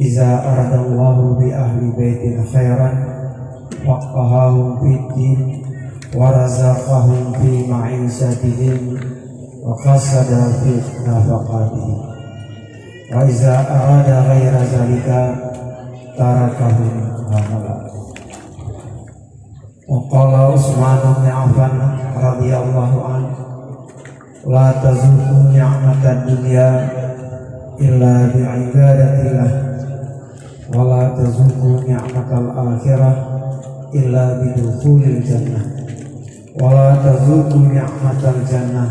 Iza aradallahu bi ahli baitin khairan waqahahum fiddin wa razaqahum fi ma'isatihim wa qasada fi nafaqatihim wa iza arada ghaira zalika tarakahum hamala. Wa qala Utsman bin Affan radhiyallahu anhu la tazuqu ni'matad dunya illa bi'ibadatillah wa la tazuqu ni'matal akhirah illa bidukhulil jannah wa la tazuqu ni'matal jannah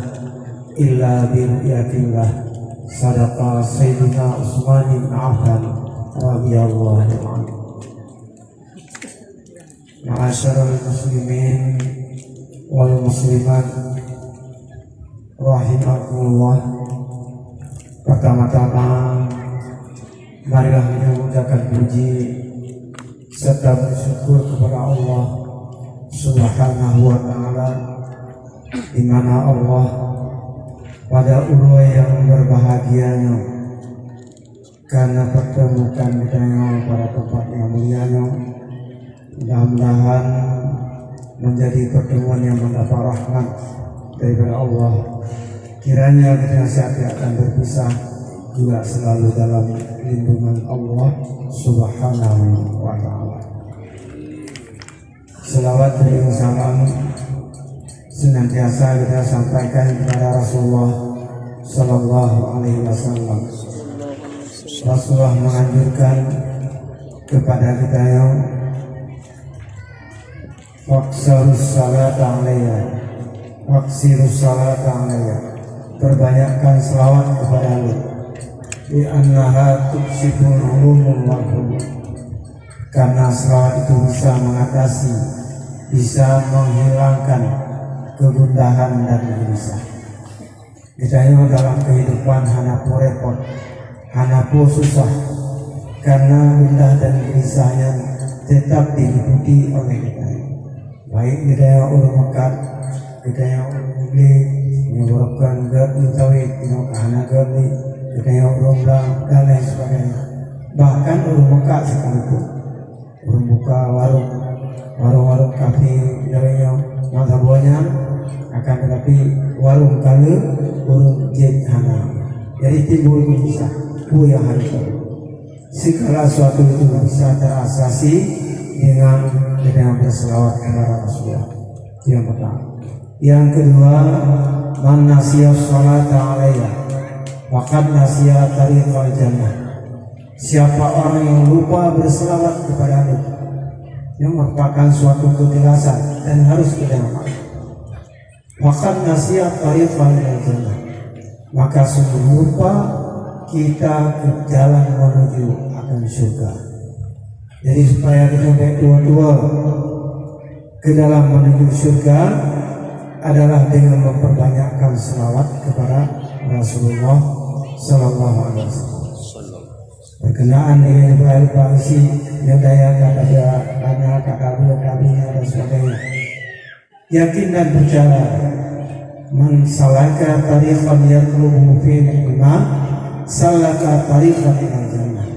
illa biru'yatillah. Sadaqa Sayyidina Utsman bin Affan radhiyallahu anhu. Ma'asyiral muslimin wal muslimat rahimakumullah. Pertama-tama marilah kita mengucapkan puji serta bersyukur kepada Allah Subhanahu wa ta'ala, di mana Allah pada urut yang berbahagianya karena pertemukan kita pada tempat yang mulianya. Mudah-mudahan menjadi pertemuan yang mendapat rahmat daripada Allah. Kiranya kita tidak akan berpisah, juga selalu dalam lindungan Allah Subhanahu wa ta'ala. Selawat dan salam senantiasa kita sampaikan kepada Rasulullah Sallallahu Alaihi Wasallam. Rasulullah menganjurkan kepada kita yang waqsirus salata alayya, perbanyakkan selawat kepada Allah. Di annaha tuksiful ulumul mahrum, karena selawat itu bisa mengatasi, bisa menghilangkan kegundahan dan gelisah. Kita ini dalam kehidupan hanapu repot, hanapu susah, karena gundah dan gelisahnya tetap diikuti oleh kita. Baik kita yang ulun Mekah, kita yang ulun Mubli, yang berbukan gak mutawid, yang kahana gabli, kita yang ulun Blang, dan lain sebagainya. Bahkan ulun Mekah sekalipun, ulun buka warung kafe dari yang mazhabnya, akan tetapi warung kali ulun jid hana. Jadi timbul bisa, yang harus segala sesuatu itu bisa terasasi dengan berselawat kepada Rasulullah. Yang pertama. Yang kedua, man nasiya sholata alayya waqad nasiya tariqal jannah. Siapa orang yang lupa berselawat kepada Allah, yang merupakan suatu kejelasan dan harus kita amalkan. Waqad nasiya tariqal jannah, maka sungguh lupa kita ke jalan menuju akan surga. Jadi supaya kita dua-dua ke dalam menuju surga adalah dengan memperbanyakkan selawat kepada Rasulullah Sallallahu Alaihi Wasallam. Berkenaan dengan berbahagia yang daya kata anak kabinya dan sebagainya. Yakin dan percaya, man salaka tariqan yatlubu fihi ilma salaka tariqan ilal jannah.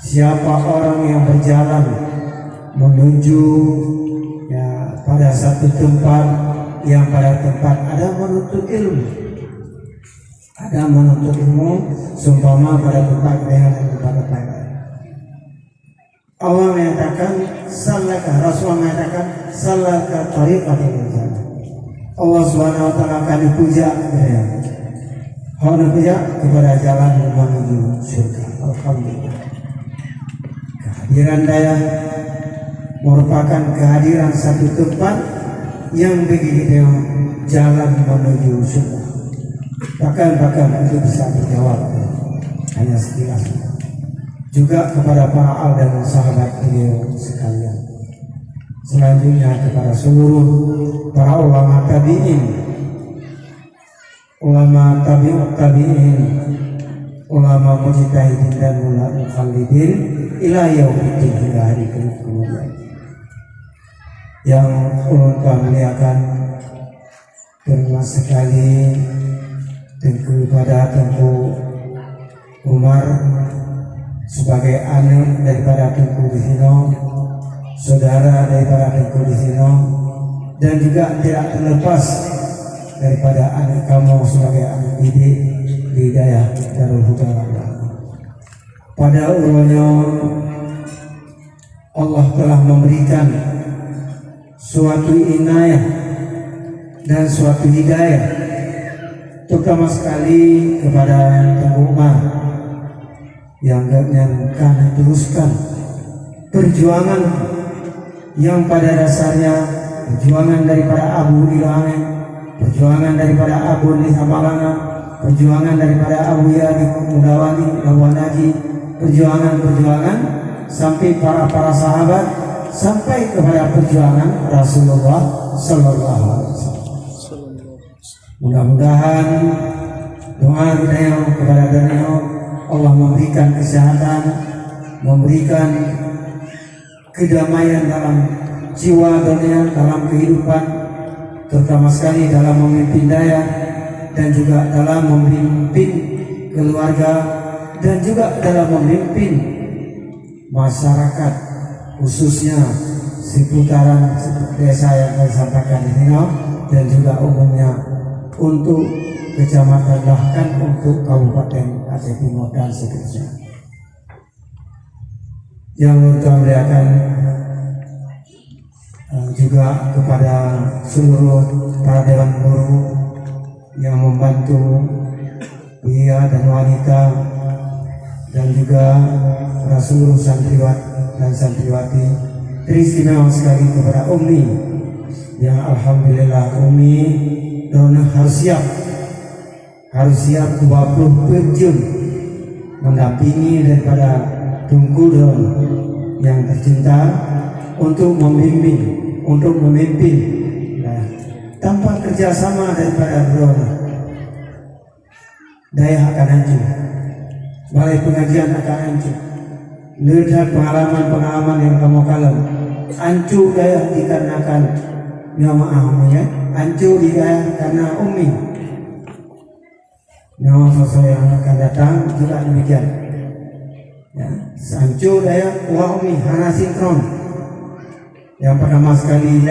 Siapa orang yang berjalan menuju pada satu tempat yang pada tempat ada menuntut ilmu, seumpama pada tempat dengan tempat lain. Allah mengatakan Rasulullah mengatakan salaka tariqan ilal jannah. Allah Subhanahu wa ta'ala akan dipuja kepada jalan menuju surga. Alhamdulillah. Kehadiran daya merupakan kehadiran satu tempat yang begitu jalan menuju surga. Bahkan itu bisa dijawab hanya sekilas. Juga kepada para al dan sahabat beliau sekalian. Selanjutnya kepada seluruh para ulama tabi'in, ulama tabi'in, ulama mujtahidin dan ulama muqallidin ila yaumil hingga hari kemudian. Yang ulun muliakan, terima sekali kepada Tengku Umar sebagai anak daripada Tengku Disino, saudara daripada Tengku Disino, dan juga tidak terlepas daripada anak kamu sebagai anak didik di Hidayah Darul Huda. Pada ulanya Allah telah memberikan suatu inayah dan suatu hidayah, terutama sekali kepada Tengku Umar yang akan teruskan perjuangan yang pada dasarnya perjuangan daripada Abu Ilangin, perjuangan daripada Abu Nisamalanga, perjuangan daripada Abu Yadi Mudawani Lawanaji, perjuangan sampai para sahabat, sampai kepada perjuangan Rasulullah Sallallahu Alaihi Wasallam. Mudah-mudahan doa kita yang kepada Daniel, Allah memberikan kesehatan, memberikan kedamaian dalam jiwa dunia, dalam kehidupan, terutama sekali dalam memimpin daya dan juga dalam memimpin keluarga dan juga dalam memimpin masyarakat, khususnya seputaran desa yang saya sampaikan ini, dan juga umumnya untuk kecamatan, bahkan untuk Kabupaten Aceh Timur dan seterusnya. Yang kita muliakan juga kepada seluruh para dewan guru yang membantu pria dan wanita, dan juga para seluruh santriwat dan santriwati. Teristimewa sekali kepada Umi yang alhamdulillah Umi Dona harus siap 20 jam mendampingi daripada Tengku Don yang tercinta untuk membimbing, untuk memimpin. Nah, tanpa kerjasama daripada Don, daya akan hancur, balai pengajian akan hancur. Lihat pengalaman yang kamu kalam, hancur daya dikarenakan maaf ya, hancur daya karena Umi. Nyawa sosok yang akan datang juga demikian. Ya, hancur daya Umi hana sinkron. Yang pertama sekali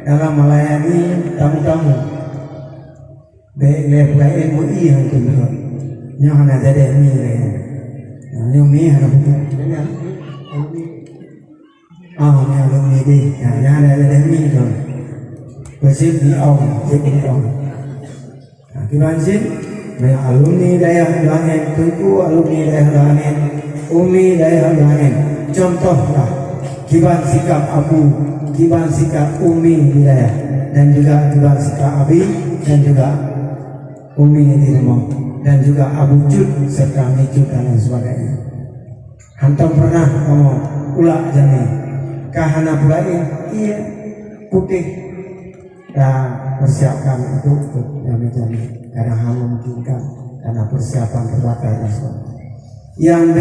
dalam melayani tamu-tamu, baik MUI yang kedua, yang hana jadi ini yang ini hana bukan, yang alumni di, yang ada ini tu, bersih di awal, jadi awal. Kita sih, banyak alumni daya langit, Tengku alumni daya langit, Umi daya langit. Contohlah kiban sikap Abu, kiban sikap Umi Hidayah, dan juga kiban sikap Abi, dan juga Umi Dirmo, dan juga Abu Jud serta Mijud dan lain sebagainya. Hantam pernah kamu ulak jani kahana pulai iya putih dan persiapkan untuk jami-jami karena hal memungkinkan karena persiapan terbatas dan sebagainya. Yang B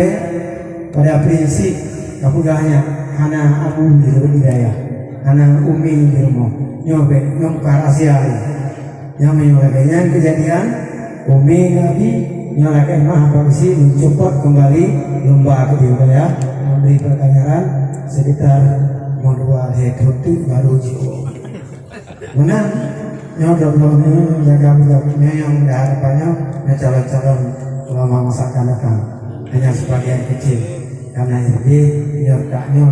pada prinsip kapugahannya hana Abu Hidayah, hana Umi Dirmo, nyobe nyomkar asiari yang menyebabkan kejadian Umi Nabi nyalakan maha polisi mencoba kembali lomba kedua ya, memberi pertanyaan sekitar modal hektar baru jiwa menang nyodok-nyodoknya jaga-jaganya yang harapannya calon-calon ulama masa akan datang hanya sebagian kecil karena jadi nyodaknya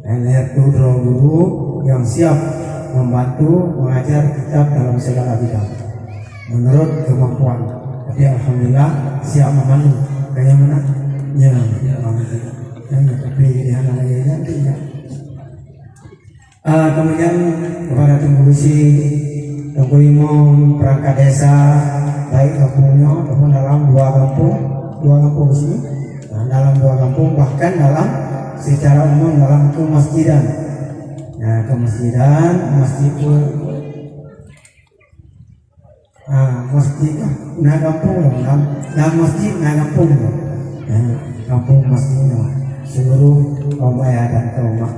Lertudro guru yang siap membantu mengajar kitab dalam segala bidang menurut kemampuan. Tapi alhamdulillah siap memandu. Kayaknya mana? Ya, tapi di anaknya tidak. Kemudian kepada Tengku Besi, Tengku Imam, perangkat desa, baik kampungnya ataupun dalam dua kampung sini, dalam dua kampung bahkan dalam secara umum dalam kemasjidan. Nah, kemasjidan, masjid masjid na kampung dalam masjid na kampung kampung masjid seluruh kaum ayah dan kaum mak,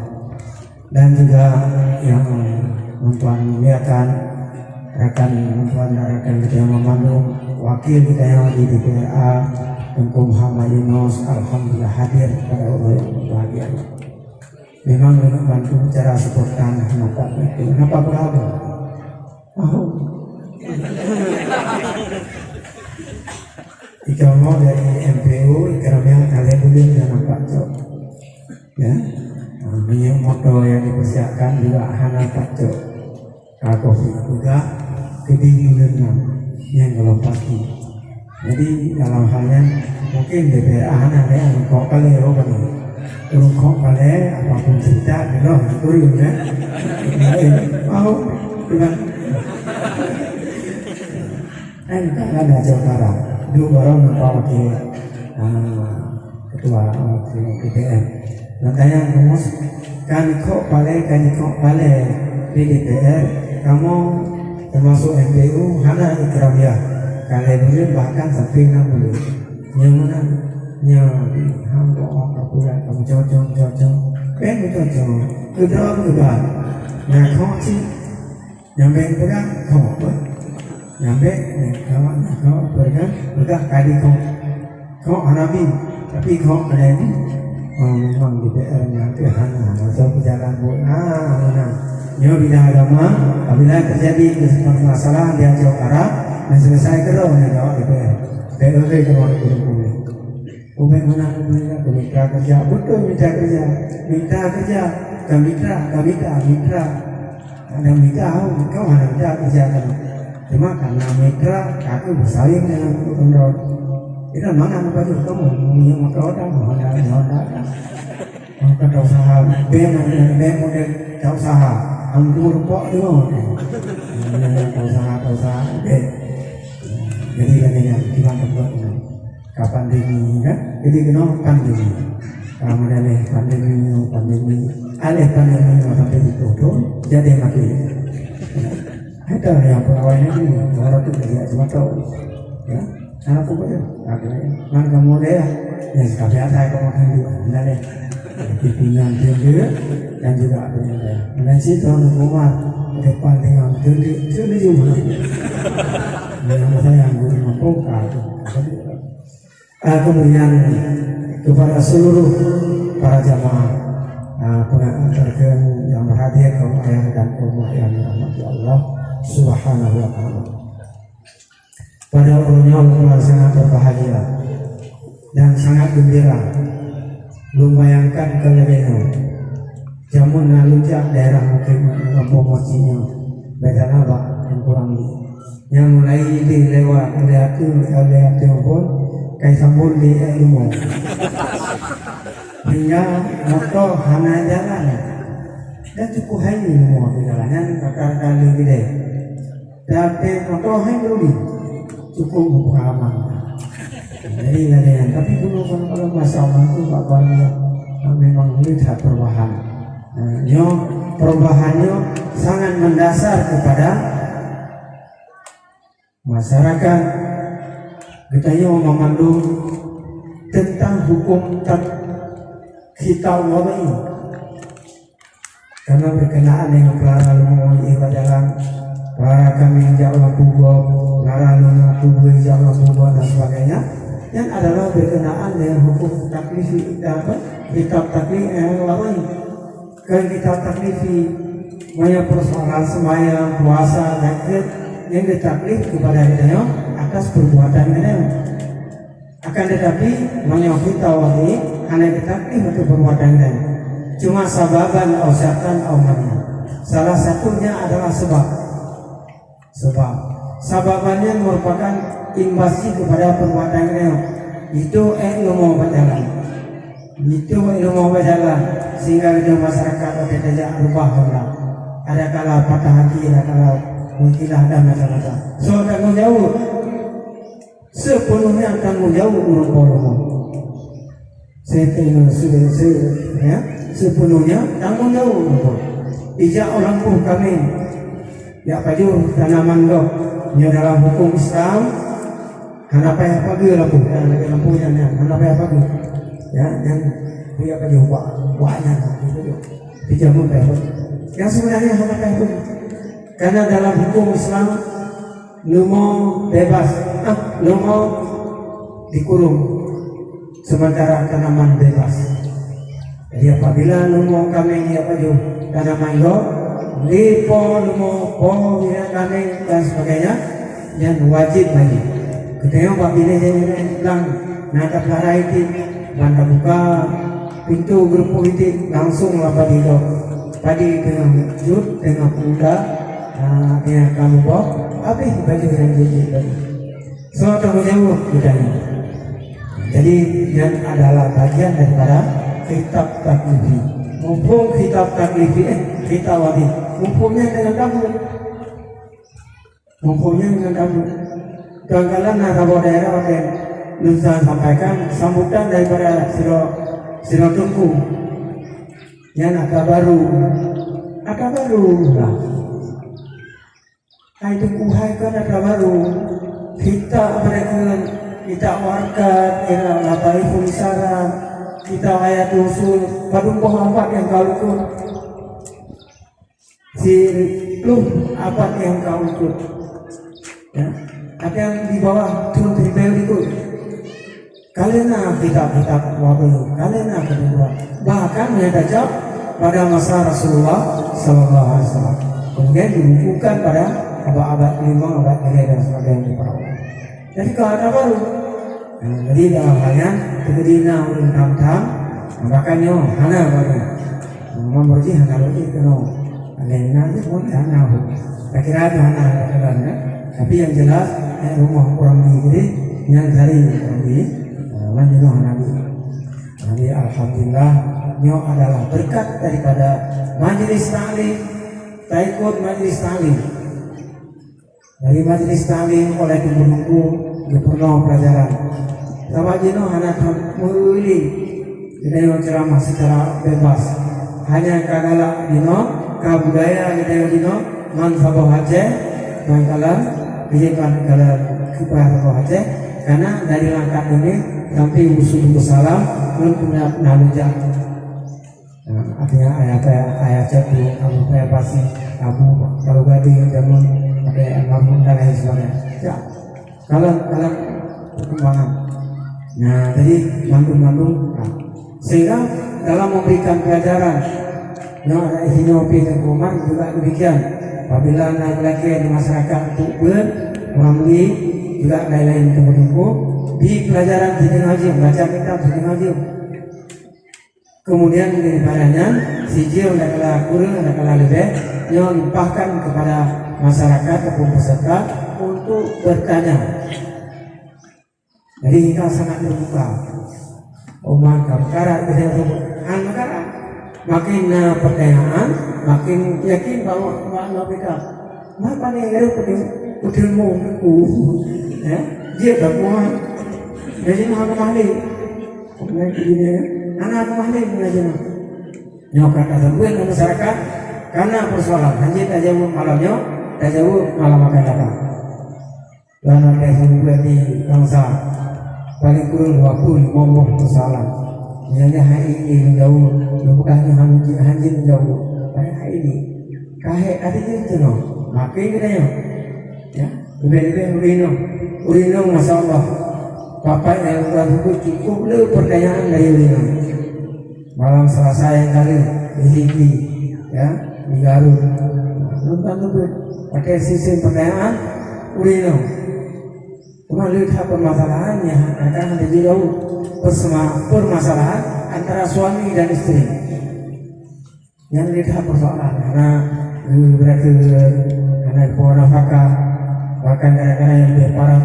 dan juga yang memperlihatkan rekan kita yang memandu, wakil kita yang di DPRA, Engkau Muhammad Yunus alhamdulillah hadir pada Allah yang berbahagia. Memang dengan bantu cara spontan kenapa berapa? Jika mau dari MPU kerana kalian boleh dan nampak cok. Ya, ini motor yang dipersiapkan juga hana cok. Kalau juga kedinginan yang kalau pasti. Jadi dalam halnya mungkin DPR anak ya kok kali orang turun kok kali apapun cerita gitu turun ya. Mau dengan kan ada cara dulu baru nampak ketua DPR. Makanya kamu kan kok kali di DPR kamu termasuk MPU hana ikram ya. Kalian boleh bahkan sampai 60 yang mana yang hamba orang pula kamu cocok cocok kedua nah kau sih nyampe pula kau nyampe kau pergi udah kali kau Arabi tapi kau ada ini memang di DPR nyampe hana masuk jalan mana nyo bidang agama apabila terjadi masalah di Jawa Barat dan selesai kerja ni jawab DPR. DPR kerja boleh. Umat mana boleh minta kerja betul minta kerja mitra. Ada mitra kau ada mitra kerja kan. Cuma karena mitra aku bersaing dengan penduduk. Kita mana baju kamu punya motor dah, Honda. Kata usaha bank model usaha. Kamu rupak dulu. Usaha jadi katanya gimana buat kapan pandemi kan jadi kenapa pandemi kemudian pandemi sampai ditutup jadi mati ada yang pegawainya ini orang itu dia cuma tahu ya anak aku ya mana kamu deh ya sekali saya kamu makan juga benar deh pimpinan dia dan juga ada dan situ rumah depan dengan itu juga yang saya membongkar. Kemudian kepada seluruh para jamaah pengantar yang berhadir kaum ayah dan kaum yang dirahmati Allah Subhanahu wa taala. Pada umurnya Allah sangat berbahagia dan sangat gembira. Membayangkan kelebihan jamun lalucak daerah mungkin mempromosinya beda apa yang kurang yang mulai lewat lihat pun kayak sambul di ilmu hingga motor hana jalan dan cukup hanya semua di jalannya kali gede tapi motor hanya dulu cukup pengalaman jadi latihan tapi kalau masalah itu bapaknya memang melihat perubahan perubahannya sangat mendasar kepada masyarakat. Kita memandu tentang hukum kita Allah ini karena berkenaan dengan pelarang menguji jalan para kami jauh kubur larang kubur jauh kubur dan sebagainya yang adalah berkenaan dengan hukum taklifi kitab taklif yang lain kan kitab taklifi banyak persoalan sembahyang puasa dan yang ditaklif kepada kita atas perbuatan kita. Akan tetapi menyokong tawari hanya ditaklif untuk perbuatan kita. Cuma sababan ausatan awalnya. Salah satunya adalah sebab. Sababannya merupakan imbasi kepada perbuatan kita. Itu ilmu berjalan. Sehingga kita masyarakat tidak berubah. Ada kala patah hati, ada kala mungkin ada macam-macam. So tanggung jawab sepenuhnya tanggung jawab urut-urut. Sepenuhnya tanggung jawab urut. Ijak orang pun kami ya paju tanaman doh. Ini dalam hukum Islam. Kenapa ya pagi lampu? Lampunya kenapa ya pagi? Ya yang punya pagi buahnya itu dijamun pehut. Yang sebenarnya kenapa itu? Karena dalam hukum Islam lu mau bebas, lu mau dikurung, sementara tanaman bebas. Jadi apabila lumo kami apa jo tanaman lo, lipo lumo po bina kami dan sebagainya, yang wajib bagi. Ketika apabila dia bilang nada pelara itu, banda buka pintu grup politik langsung lapar di lo. Tadi dengan jut dengan kuda, dengan kamu bawa, habis baju yang jadi tadi. Semua jauh budaya. Jadi yang adalah bagian daripada kitab taklifi. Mumpung kitab taklifi, kitab wajib. Mumpungnya dengan kamu. Mumpungnya dengan kamu. Kadang-kadang nakabau daerah yang Luzan sampaikan sambutan daripada Siro Tungku. Yang agak baru lah. Hai Tungku hai kan agak baru. Kita warga lapai pulisara, kita ayat usul padung pohon yang kau ikut. Si lu apa yang kau ikut? Ya, ada yang di bawah turun tribel ikut. Kalian kitab waktu kalian kedua. Bahkan mendadak pada masa Rasulullah Sallallahu Alaihi Wasallam. Kemudian dibukukan pada abad 5, abad 3 dan sebagainya. Jadi kalau ada baru, jadi dalam halnya kemudian urun tam-tam, makanya hana baru, memberji hana baru keno, lainnya itu pun hana. Tak kira itu hana kerana, tapi yang jelas rumah orang ini yang dari orang ini, mana hana ini. Jadi alhamdulillah, ini adalah berkat daripada majelis taklim, tak ikut majelis taklim. Dari majelis taklim oleh guru-guru dipenuh pelajaran. Sama jino anak mulai kita ceramah secara bebas. Hanya kadala jino kabudaya kita jino mansabo haje, mangkala dijadikan kala kubah haje. Karena dari langkah ini sampai usul salam belum punya nalujak. Artinya ayat jatuh abu pasti abu kalau gadi jamun ada almarhum dan lain sebagainya. Ya, kalau perkembangan. Nah, jadi mantung sehingga dalam memberikan pelajaran, ada Hinopi dan Kumar juga demikian. Apabila laki-laki di masyarakat untuk melalui juga lain-lain tunggu di pelajaran di ngaji, baca kitab di ngaji. Kemudian daripadanya si Jil dan kala kurang dan kala lebih yang limpahkan kepada masyarakat ataupun peserta untuk bertanya. Jadi kita sangat terbuka. Perkara perkara makin pertanyaan, makin yakin bahwa kita apa nih ilmu ya dia bermuat. Jadi mahal anak mahal mengajar. Nyokat tersebut masyarakat karena persoalan hanya saja malamnya. Tak jauh malam akan datang. Dan ada yang di bangsa paling kurang 20 ngomong persoalan. Misalnya hari ini jauh, bukannya hanjin jauh. Hari ini, kahek ada itu no. Makin kita ya, lebih urino, masya Allah. Bapak yang tersebut cukup le pertanyaan dari urino. Malam Selasa yang kali di sini, ya, di Garut. Nonton pakai sistem pertanyaan urino. Cuma lihat permasalahannya akan ada jauh permasalahan antara suami dan istri. Yang lihat persoalan karena berarti karena nafkah bahkan kadang-kadang yang berparah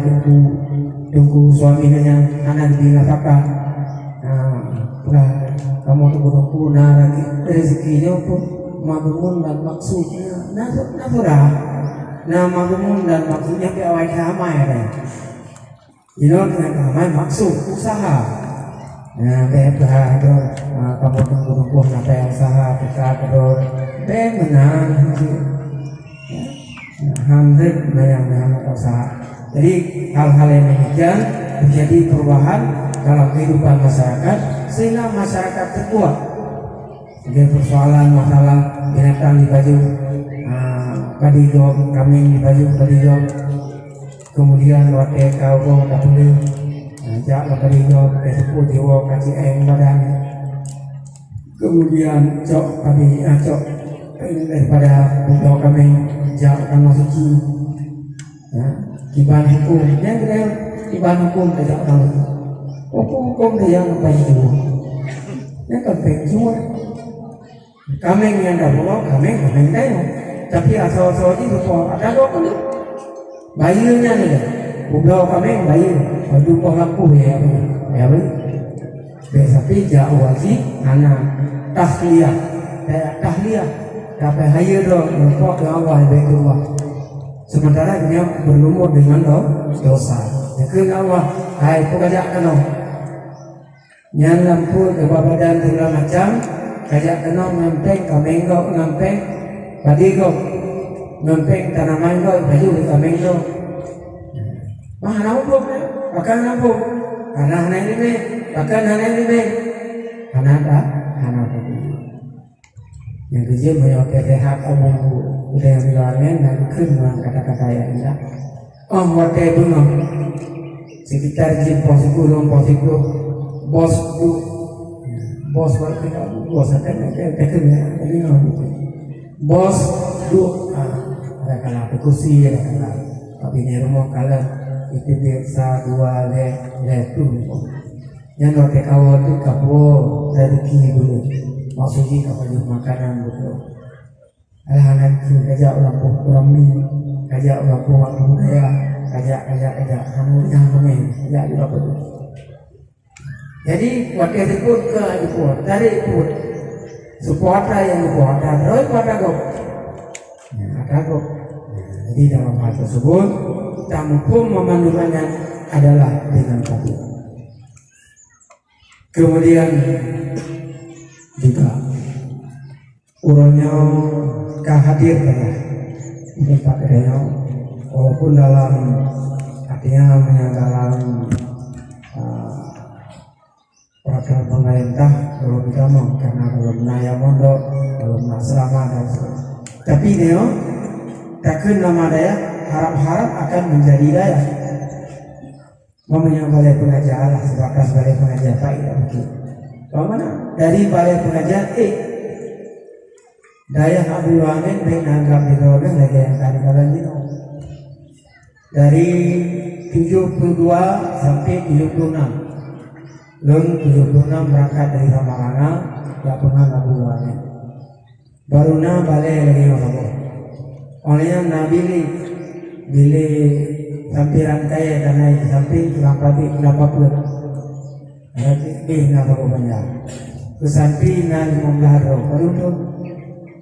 tunggu suaminya yang anak di nafkah. Nah, kamu tunggu lagi rezekinya pun mabumun dan maksudnya naturah. Nah mabumun dan maksudnya ke awal sama ya deh. Dengan ramai maksud usaha. Nah kayak itu kamu tunggu sampai usaha kita terus menang. Hampir menang usaha. Jadi hal-hal yang demikian menjadi perubahan dalam kehidupan masyarakat sehingga masyarakat terkuat. Jadi persoalan masalah binatang di baju kadigo, kambing di baju kadigo, kemudian warga kau tak boleh ajak labarigo sepuh dewa kasih badan. Kemudian kami daripada budak kami ajak kami suci. Ya, kiban hukum yang kita kiban hukum ajak kami. Hukum dia apa itu? Yang penting semua. Kami yang dah buat kami dah. Tapi asal-asal itu ada dua kali. Bayarnya ni dah. Budak kami bayar. Kalau kau laku ya apa? Tapi jauh wajib anak tahliyah, tahliyah. Dapat hayar dah nampak ke Allah baik Allah. Sementara dia berlumur dengan dosa. Jadi Allah, hai pekerja kena. Yang lampu ke badan segala macam, kajak kena ngempeng, kamenggo ngempeng, padigo ngempeng tanaman go, baju di kamenggo. Mah nampu, akan nampu. Anak ini, akan anak ini. Anak yang kerja banyak terlihat udah yang bilangnya dan kemudian kata-kata yang indah. Oh, waktu itu sekitar jam positif, bos ada kalau kursi ada kalau tapi di rumah kalau itu biasa dua tu yang waktu awal tu kapur dari dulu maksudnya kapur makanan betul anak kajak orang ni kajak orang budaya kajak kamu yang main kajak juga betul. Jadi waktu disebut ke ikut dari ikut supporter yang ikut ada pada gop. Ada gop. Jadi dalam hal tersebut hukum memandukannya adalah dengan tadi. Kemudian juga urangnya kehadir ya. Tempat dia walaupun dalam artinya dalam peraturan pemerintah belum gampang karena belum naya mondok, belum asrama dan sebagainya. Tapi dia takkan nama daya harap-harap akan menjadi daya. Mempunyai balai pengajar lah sebatas balai pengajar faedah begitu. Bagaimana dari balai pengajar daya Abdul Wahid bin Anggap di Roda lagi yang tadi kalian itu dari 72 sampai 76. Lalu 76 berangkat dari Ramalana, tak pernah Abdul Wahid. Baru balai lagi orang. Olehnya Nabi bila sampai rangkai dan naik sampai tulang pabrik kenapa pun kenapa banyak kesampi nan monggaro baru tu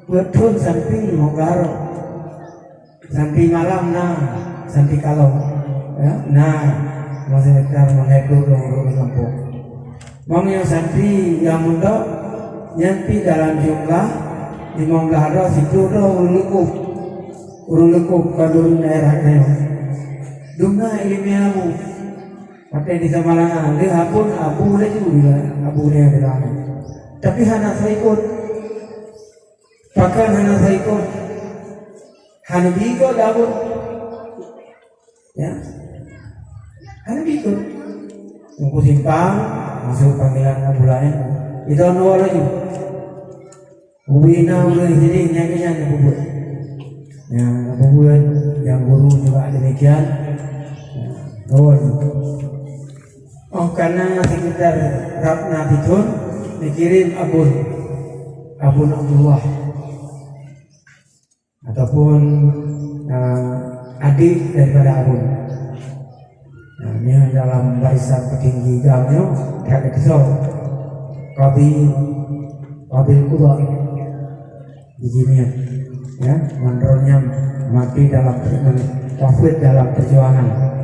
betul sampai monggaro sampai malam sampai kalau ya maksudnya kita menghibur orang kampung mau yang sampai yang muda nyampi dalam jumlah di monggaro situ urung lekup kadun daerahnya Dunga ilmiah abu, pakai di Samalangan. Dia pun abu lagi juga, abu dia adalah. Tapi hana saya ikut, pakai hana saya ikut, hana bigo dapur, ya, hana bigo. Tunggu simpang, masuk panggilan abu lain. Itu nol lagi. Ubina udah jadi nyanyi bubut. Yang bubut, yang guru juga demikian. Karena sekitar Ratna Bidun dikirim Abun Abdullah ataupun adik daripada Abun. Ini dalam barisan petinggi gamnya ada kisah Qabil Qudha di sini ya, mandornya mati dalam wafat dalam perjuangan.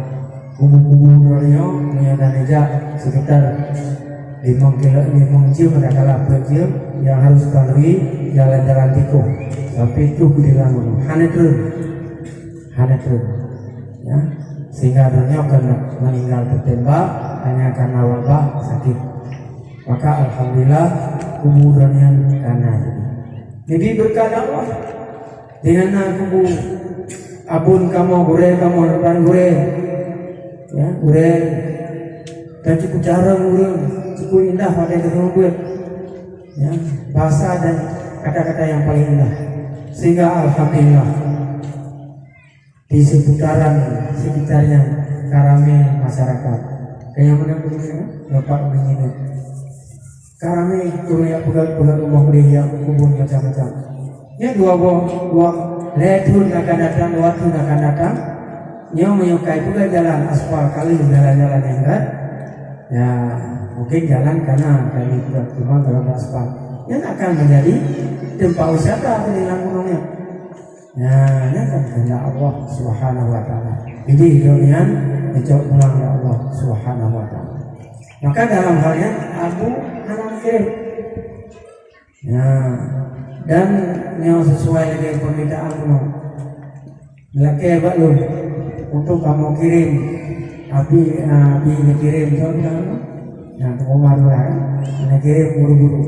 Kubu-kubu Noryo menyatakan sekitar 5 kilo pada kalah kecil yang harus lalui jalan-jalan tikus sampai itu di Lampung hanya turun ya, sehingga dunia akan meninggal tertembak hanya karena wabah sakit. Maka alhamdulillah kubu Noryo karena jadi berkah Allah dengan kubu Abun kamu gure kamu depan gure ya, dan cukup jarang urang, cukup indah pada tersebut. Ya, bahasa dan kata-kata yang paling indah. Sehingga alhamdulillah di sekitarnya karame masyarakat. Kayak mana Bapak mengingat karame kuliah pegal rumah kuliah kubun macam-macam. Ya dua letun akan datang, waktu akan datang. Nyo menyukai juga jalan aspal kali jalan-jalan yang enggak. Ya mungkin jalan karena kali juga cuma kalau aspal yang akan menjadi tempat wisata di gunungnya. Nah, ini kan kehendak Allah Subhanahu wa taala. Jadi hidupnya dicoba pulang ya Allah Subhanahu wa taala. Maka dalam halnya Abu Hanafir. Nah, dan yang sesuai dengan permintaan Allah. Laki baklum untuk kamu kirim api kirim contoh. Nah, Umar lah, kirim buru-buru.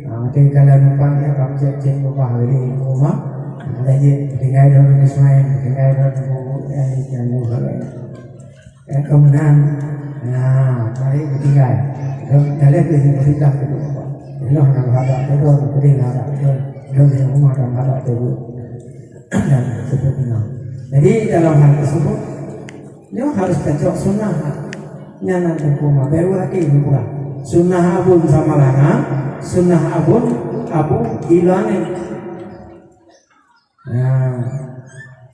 Nanti kalian numpangnya kamu cek rumah dari rumah. Ada je tinggal dalam Ismail, tinggal dalam buku yang mulia. Kemudian, nah, mari tinggal. Kalian boleh berikan ke rumah. Allah nak ada, Allah beri ada, Allah yang rumah dan ada tu. Dan seperti itu. Jadi dalam hal tersebut, dia harus cocok sunnah. Nyanan rumah, baru lagi bukan. Sunnah abun sama lana, sunnah abun abu ilani. Nah,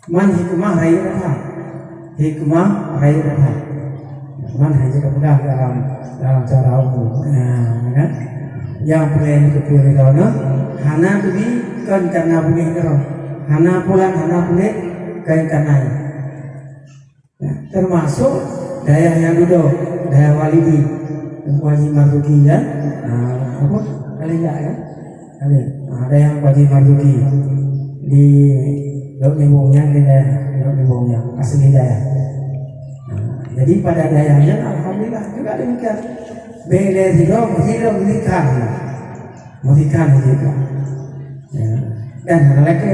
man hikmah raya datang, hikmah raya datang. Man hanya kemudian dalam cara umum. Nah, kan? Yang paling kepilih dona, hana tu ni kan karena bunyi terus, hana pulang hana pulang kan karena. Nah, termasuk daya yang duduk, daya walidi, wajib marzuki ya. Apa? Kali enggak ya? Kali. Ada yang wajib marzuki. Di laut limbungnya asli daya. Nah, jadi pada dayanya alhamdulillah juga demikian. Bela hidup mutikan juga. Ya. Dan mereka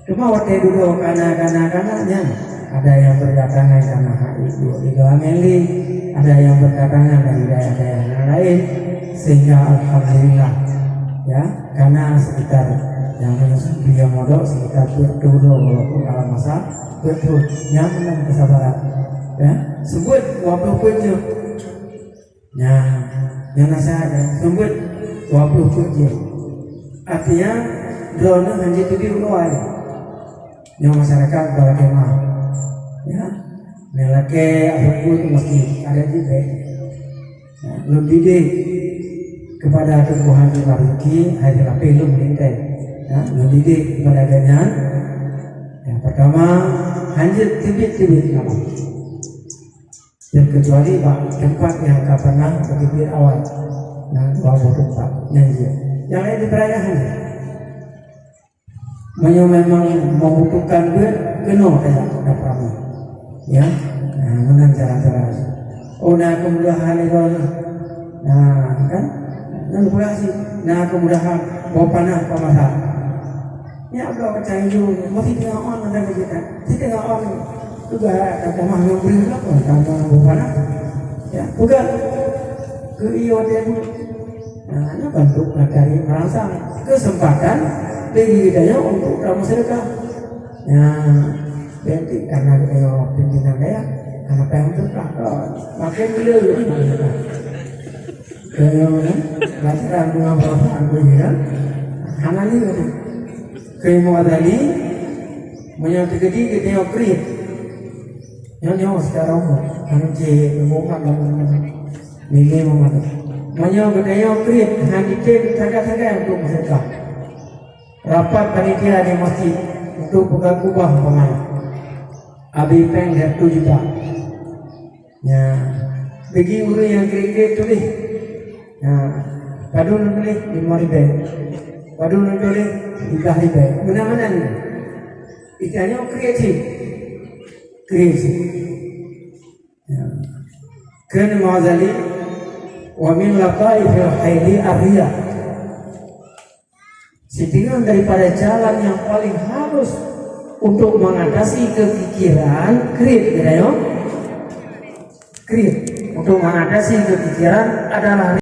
cuma waktu dulu karena ada yang berdatangan karena itu Ameli, ada yang berdatangan dari daerah-daerah yang lain, sehingga alhamdulillah ya karena sekitar yang dia modal sekitar berdua walaupun dalam masa betul nyaman kesabaran ya sebut waktu kerja ya yang nasihat sebut waktu kerja artinya drone hanya itu diurai yang masyarakat bagaimana ya melake ataupun masjid ada juga ya, lebih deh kepada tumbuhan rezeki hari lapis belum meningkat. Ya, mendidik kepada ganyan. Yang pertama, hanya tibit-tibit nama. Dan kecuali tempat yang tak pernah berpikir awal. Nah, bawa tempat nyanyi. Yang lain diperayaan. Memang membutuhkan duit, penuh tidak dapat. Ya, nah, dengan cara-cara. Oh, nah kemudahan itu. Nah, kan? Nah kemudahan bawa panah pemasak. Ya Allah percaya juga, masih tengah on ada kita, masih tengah on juga kata mah yang beri apa, kata bukan ya bukan ke IOD. Nah, ini bentuk dari merangsang kesempatan bagi hidayah untuk kamu sedekah. Ya, berarti karena pimpinan saya, karena pengen sedekah, makin beliau kayak mana, bacaan bunga bawaan begini, hana ni tu. Kayak muadali, menyatu jadi kita yang kriit, yang sekarang kan je muka dalam ini muka, menyatu kita yang kriit, hanya kita saja untuk mereka. Rapat panitia di masjid untuk buka kubah pemain, abi peng 1 juta. Ya, bagi guru yang kriit tulis. Nah, padun tulis 5.000, padun tulis 3.000. Mana-mana ni? Ikannya kreatif. Ya. Kerana Mu'adzali wa min laqaifil haidi ar-riya. Setengah daripada jalan yang paling halus untuk mengatasi kepikiran kriit, gitu ya. Kriit. untuk mengatasi kepikiran adalah